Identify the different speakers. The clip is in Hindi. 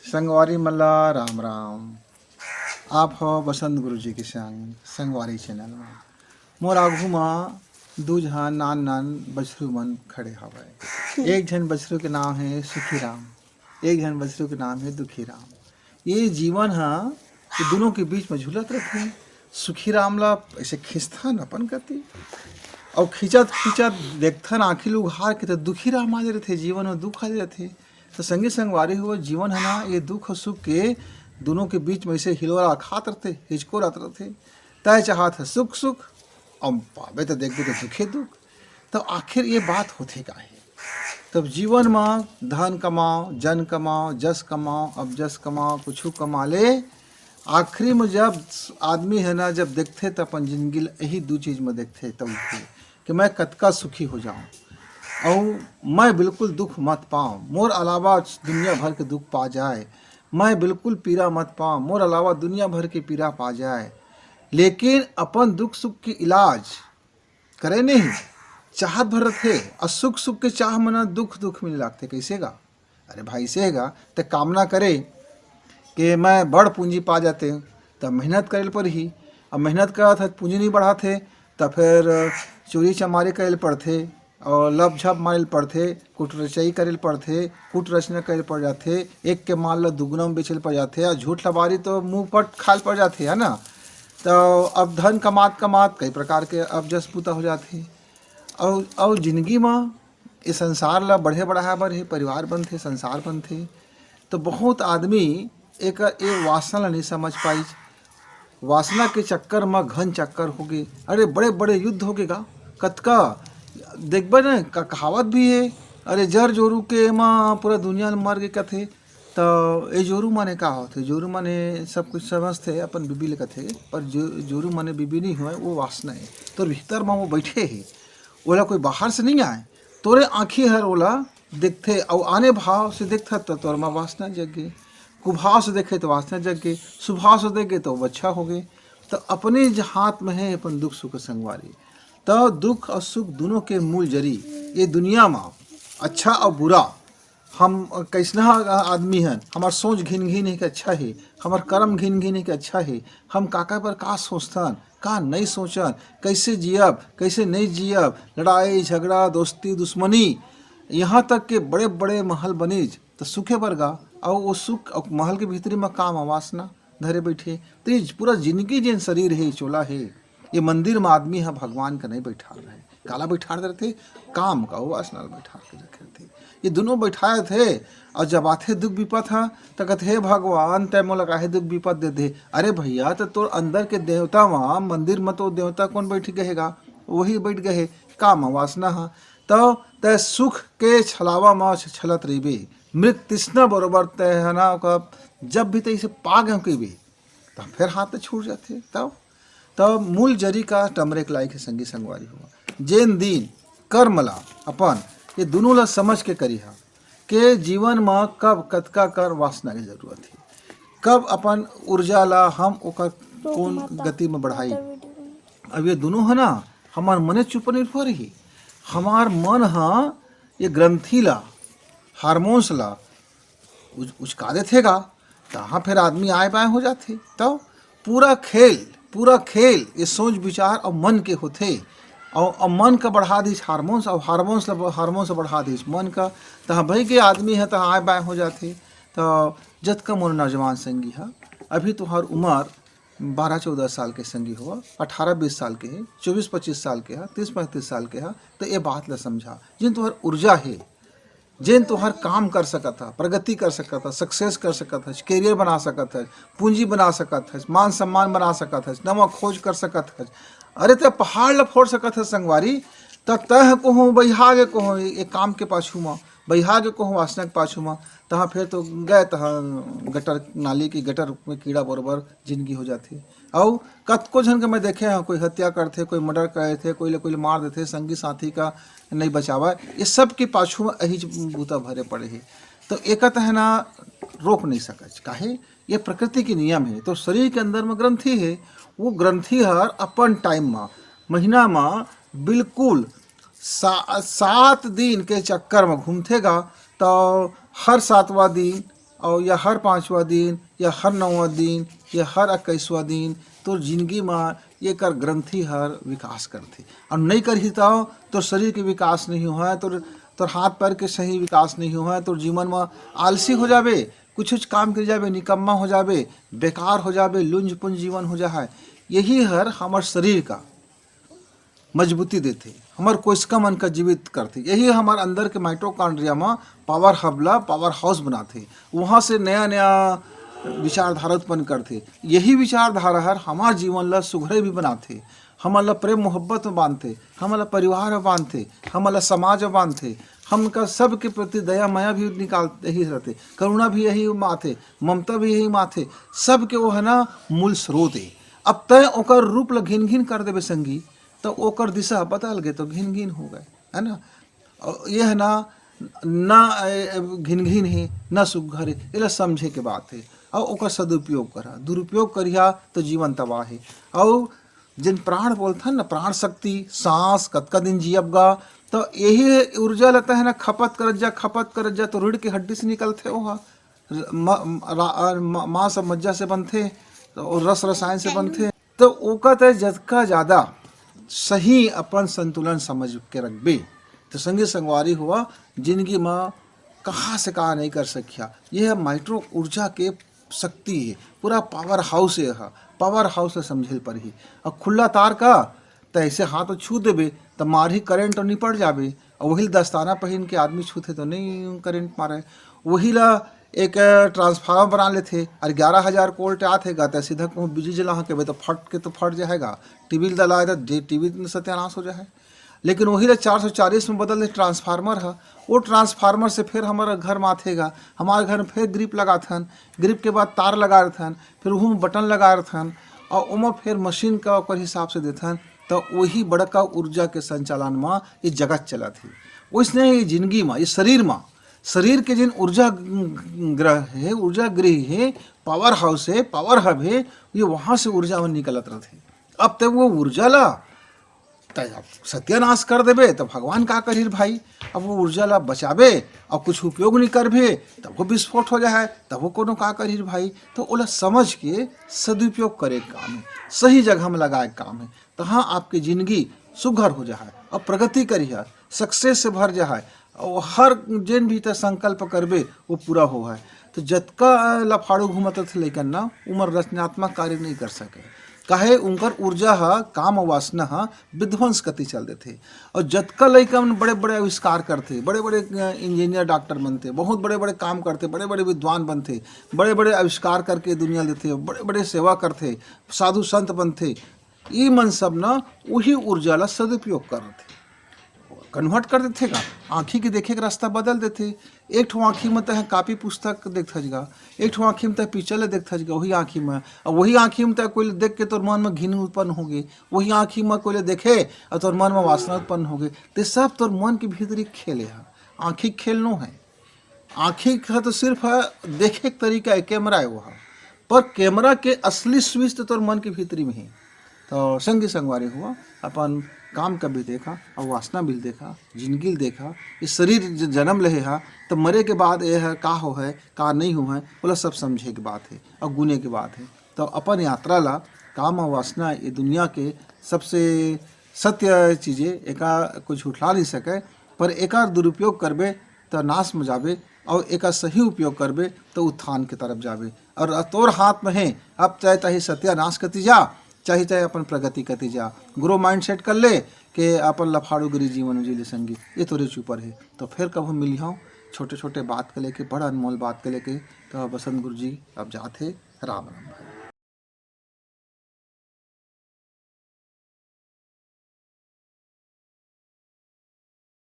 Speaker 1: संगवारी मल्ला राम राम। आप हो बसंत गुरु जी के संग संगवारी चैनल में। मोर आघू में दू झन नान नान बछरू मन खड़े हवय। एक झन बछरू के नाम है सुखी राम, एक झन बछरू के नाम है दुखी राम। ये जीवन ये दोनों के बीच में झूलत रहते। सुखी राम ला ऐसे खिंचथन अपन कति और खिंचत खिंचत देखथन आखिर उघार के तो दुखी राम आ जाते, जीवन में दुख आ जाते। तो संगी संगवारी हुआ जीवन है ना, ये दुख और सुख के दोनों के बीच में ऐसे हिलोरा खात रहते, हिचकोरत रहते। तय चाहत है सुख सुख और पावे तो देखबे तो दुखे दुख। तो आखिर ये बात होते का है। तब जीवन में धन कमाओ, जन कमाओ, जस कमाओ, अब जस कमाओ, कुछ कमा ले। आखिरी में जब आदमी है ना, जब देखते तो अपन जिंदगी यही दो चीज़ में देखते तब कि मैं कतका सुखी हो जाऊं और मैं बिल्कुल दुख मत पाऊँ, मोर अलावा दुनिया भर के दुख पा जाए। मैं बिल्कुल पीड़ा मत पाऊँ, मोर अलावा दुनिया भर की पीड़ा पा जाए। लेकिन अपन दुख सुख के इलाज करे नहीं चाहत भर थे और सुख सुख के चाह मना दुख दुख में लगते। कैसे गा? अरे भाई से गा तो कामना करे कि मैं बड़ पूंजी पा जाते तब मेहनत करे पर ही। अब मेहनत करा था पूंजी नहीं बढ़ाते तब फिर चोरी चमारी करे पड़ते और लब झप मारे पड़ते, कुट रचई करे पड़ते, कुट रचना करे पड़ जाते, एक के माल ला दुगुना में बेचल पड़ जाते और झूठ लबारी तो मुंह पर खाल पड़ जाते है ना। तो अब धन कमात कमात कई प्रकार के अब जस पूता हो जाते और जिंदगी में इस संसार ला बढ़े बढ़ाए बर हे परिवार बनते, संसार बनते। तो बहुत आदमी एक ये वासना नहीं समझ पाई। वासना के चक्कर में घन चक्कर हो गए। अरे बड़े बड़े युद्ध हो गएगा कतका देखबे न कहावत भी है। अरे जर जोरू के माँ पूरा दुनिया में मर गए कथे। तो ये जोरू माने का होते? जोरू माने सब कुछ समझते अपन बीबी ले कथे, पर जोरू माने बीबी नहीं हुआ, वो वासना है। तो भीतर में वो बैठे है, ओला कोई बाहर से नहीं आए, तोरे आँखी हर ओला देखते और आने भाव से देखता तो तोर में वासना जग गई। कुभाव से देखे तो वासना जग गई, सुभाव से देखे तो अच्छा हो गए। तो अपने हाथ में है अपन दुख सुख संगवारी। तो दुख और सुख दोनों के मूल जरी ये दुनिया में अच्छा और बुरा हम कैसना आदमी हैं, हमार सोच घिन घिन है कि अच्छा है, हमार कर्म घिन घिन है कि अच्छा है, हम काका पर का सोचतन का नहीं सोचन, कैसे जियब कैसे नहीं जियब, लड़ाई झगड़ा दोस्ती दुश्मनी यहाँ तक के बड़े बड़े महल बनीज तो सुखे बरगा और वो सुख और महल के भीतरी में काम वासना धरे बैठे। तो ये पूरा जिंदगी जिन शरीर है चोला है, ये मंदिर में आदमी है भगवान का नहीं बैठा रहे, काला बैठा रहे काम का वो वासना बैठा के रखे थे। ये दोनों बैठाए थे और जब आते दुख विपत था तो कहते हे भगवान तय मोला काहे दुख विपत दे दे। अरे भैया तो तोर अंदर के देवता वहाँ मंदिर में तो देवता कौन बैठ गएगा? वही बैठ गए काम वासना है। तो तय सुख के छलावा में छलत रही मृत तृष्णा बरोबर तय है ना का जब भी तैसे पा गए कभी तो फिर हाथ छूट जाते। तब मूल जरी का टमरेक लाई के संगी संगवारी हुआ। जेन दिन कर्म ला अपन ये दोनों ला समझ के करी हा के जीवन में कब कतका कर वासना की जरूरत है, कब अपन ऊर्जा ला हम ओकर कौन गति में बढ़ाई। अब ये दोनों है ना हमार मने चुप निर्भर ही। हमार मन हाँ ये ग्रंथि ला हारमोन्स ला उचका देगा तहाँ फिर आदमी आए बाएँ हो जाते। तो पूरा खेल ये सोच विचार और मन के होते और मन का बढ़ा दीस हारमोन्स और हारमोन्स बढ़ा दीस मन का तहाँ भाई के आदमी है तहाँ आए बाएँ हो जाते। तो जत का मोर नौजवान संगी है अभी तुम्हार उम्र 12-14 साल के संगी हुआ, 18-20 साल के है, 24-25 साल के है, 30-35 साल के है। तो ये बात ला समझा जिन तुम्हार ऊर्जा है, जिन तुहर काम कर सकत है, प्रगति कर सकत है, सक्सेस कर सकत है, कैरियर बना सकत है, पूंजी बना सकत है, मान सम्मान बना सकत है, नवा खोज कर सकत है। अरे ते पहाड़ ला फोड़ सकत है संगवारी। तो तह को हो बहिहागे को हो एक काम के पाछू में बहिहागे को हो वासना के पाछू में तहाँ फिर तो गए तहाँ गटर नाली की गटर में कीड़ा बरोबर जिंदगी हो जाती। और कतको झन के मैं देखे हैं कोई हत्या करते, कोई मर्डर करे थे, कोई मार देते, संगी साथी का नहीं बचावा। ये सब के पाछू में यही बूता भरे पड़े है। तो एक है ना रोक नहीं सकच काहे ये प्रकृति के नियम है। तो शरीर के अंदर में ग्रंथि है, वो ग्रंथि हर अपन टाइम में महीना में बिल्कुल 7 दिन के चक्कर में घूमतेगा। तो हर 7वां दिन और या हर 5वां दिन या हर 9वां दिन या हर 21वां दिन तोर जिंदगी में ये कर ग्रंथि हर विकास करथे। और नहीं करही तो शरीर के विकास नहीं हुआ, तोर हाथ पैर के सही विकास नहीं हुआ, तोर जीवन में आलसी हो जाबे, कुछ काम कर जाबे, निकम्मा हो जाबे, बेकार हो जाबे, लुंज पुंज जीवन हो जाए। यही हर हमार शरीर का मजबूती देते, हमार कोशिका मन का जीवित करते। यही हमार अंदर के माइटोकॉन्ड्रिया में पावर हबला पावर हाउस बनाते, वहाँ से नया नया विचारधारा उत्पन्न करते। यही विचारधारा हर हमार जीवन ला सुघरे भी बनाते, हमला प्रेम मोहब्बत में बांधते, हमला परिवार में बांधते, हमला समाज में बांधते, हमका सबके प्रति दया माया भी निकालते ही रहते, करुणा भी यही माथे, ममता भी यही माथे, सबके वो है ना मूल स्रोत है। अब तय ओकर रूप ला घिन घिन कर देवे संगी तो ओकर दिशा बदल गए तो घिन घिन हो गए, है ना। ये है ना घिन घिन है न सुघर है, ये समझे के बात है। और ओकर सदुपयोग करा, दुरुपयोग करिया तो जीवन तबाह है। और जिन प्राण बोलते हैं ना, प्राण शक्ति, सांस कतका दिन जियब गा, तो यही ऊर्जा लगता है ना, खपत करत जा तो रीढ़ की हड्डी से निकलते हो, मांस और मज्जा से बनते और रस रसायन से बनते। तो ओका तय जतका ज़्यादा सही अपन संतुलन समझ के रखबे तो संगी संगवारी हुआ जिंदगी में कहाँ से कहाँ नहीं कर सकिया। यह माइक्रो ऊर्जा के शक्ति है, पूरा पावर हाउस है, पावर हाउस है समझे पर ही। और खुला तार का तो ऐसे हाथ छू देबे तो मारही करेंट तो निपट जाबे, और वही दस्ताना पहन के आदमी छूते तो नहीं करेंट मारे। वही ला एक ट्रांसफार्मर बना लेते और 11,000 वोल्ट आते गा, सीधा कहूँ बिजली जला के तो फट जाएगा, टीवी दलाए तो टीवी सत्यानाश हो जाए। लेकिन वही ला 440 में बदल दे ट्रांसफार्मर है, वो ट्रांसफार्मर से फिर हमारा घर माथेगा, हमारे घर में फिर ग्रिप लगा थन, ग्रिप के बाद तार लगा रहथन, फिर वह बटन लगा रहथन, और उमा फिर मशीन का ओकर हिसाब से देथन। तो वही बड़का ऊर्जा के संचालन में ये जगत चला थी। वैसने ये जिंदगी में, ये शरीर के जिन ऊर्जा ग्रह है, ऊर्जा गृह है, पावर हाउस है, पावर हब है, ये वहाँ से ऊर्जा में निकलत रहते। अब तक वो ऊर्जा ला सत्यानाश कर देबे तो भगवान का करी भाई। अब वो ऊर्जा ला बचाबे और कुछ उपयोग नहीं करबे तब वो विस्फोट हो जाए, तब वो कोनो का करी भाई। तो ओला समझ के सदुपयोग करे काम है, सही जगह में लगाए काम है, तो हाँ आपकी जिंदगी सुघर हो जाए और प्रगति करी है, सक्सेस से भर जाए, और हर जिन भी तो संकल्प करबे वो पूरा हो है। तो जतका लफाड़ू घूमत थे लेकिन ना उमर रचनात्मक कार्य नहीं कर सके, काहे उनकर ऊर्जा हा, काम वासना हा विध्वंस गति चल देते। और जतका लइका मन बड़े बड़े आविष्कार करते, बड़े बड़े इंजीनियर डॉक्टर बनते, बहुत बड़े बड़े काम करते, बड़े बड़े विद्वान बनते, बड़े बड़े आविष्कार करके दुनिया देते, बड़े बड़े सेवा करते, साधु संत बनते, ये मन सब ना वही ऊर्जा ला सदुपयोग करते, कन्वर्ट कर देते का आँखी के देखे के रास्ता बदल देते। एक ठो आँखी में तह कापी पुस्तक देखता जगा, एक ठो आँखी में तह पिक्चर देखता जगा, वही आँखी में, और वही आँखी में तह कोई देख के तोर मन में घिन उत्पन्न हो गई, वही आँखी में कोई देखे और तोर मन में वासना उत्पन्न हो गई। तो सब तोर मन के भीतरी खेले है, आँखी खेलनो है। आँखी का तो सिर्फ है देखे के तरीका है, कैमरा है वो है, पर कैमरा के असली स्विच तो तोर मन के भीतरी में ही। तो संगी संगवारी हुआ अपन काम का भी देखा और वासना भी देखा, जिंदगी देखा, इस शरीर जन्म ले है तो मरे के बाद ये है का हो है का नहीं हो है, बोला सब समझे की बात है और गुने की बात है। तो अपन यात्रा ला काम और वासना ये दुनिया के सबसे सत्य चीज़ें, एका कुछ उठला नहीं सके, पर एका दुरुपयोग करबे तो नाश में जाबे और एका सही उपयोग करबे तो उत्थान के तरफ जाबे। और तोर हाथ में है, अब चाहे चाहे सत्यानाश करती जा, चाहे चाहे अपन प्रगति करती जा। ग्रो माइंड सेट कर ले कि अपन लफाड़ूगिरी जीवन जी ले संगी, ये तोरे ऊपर है। तो फिर कब मिली हूँ छोटे छोटे बात के लेके, बड़ा अनमोल बात के लेके। तो बसंत गुरु जी अब जाते, राम राम भाई।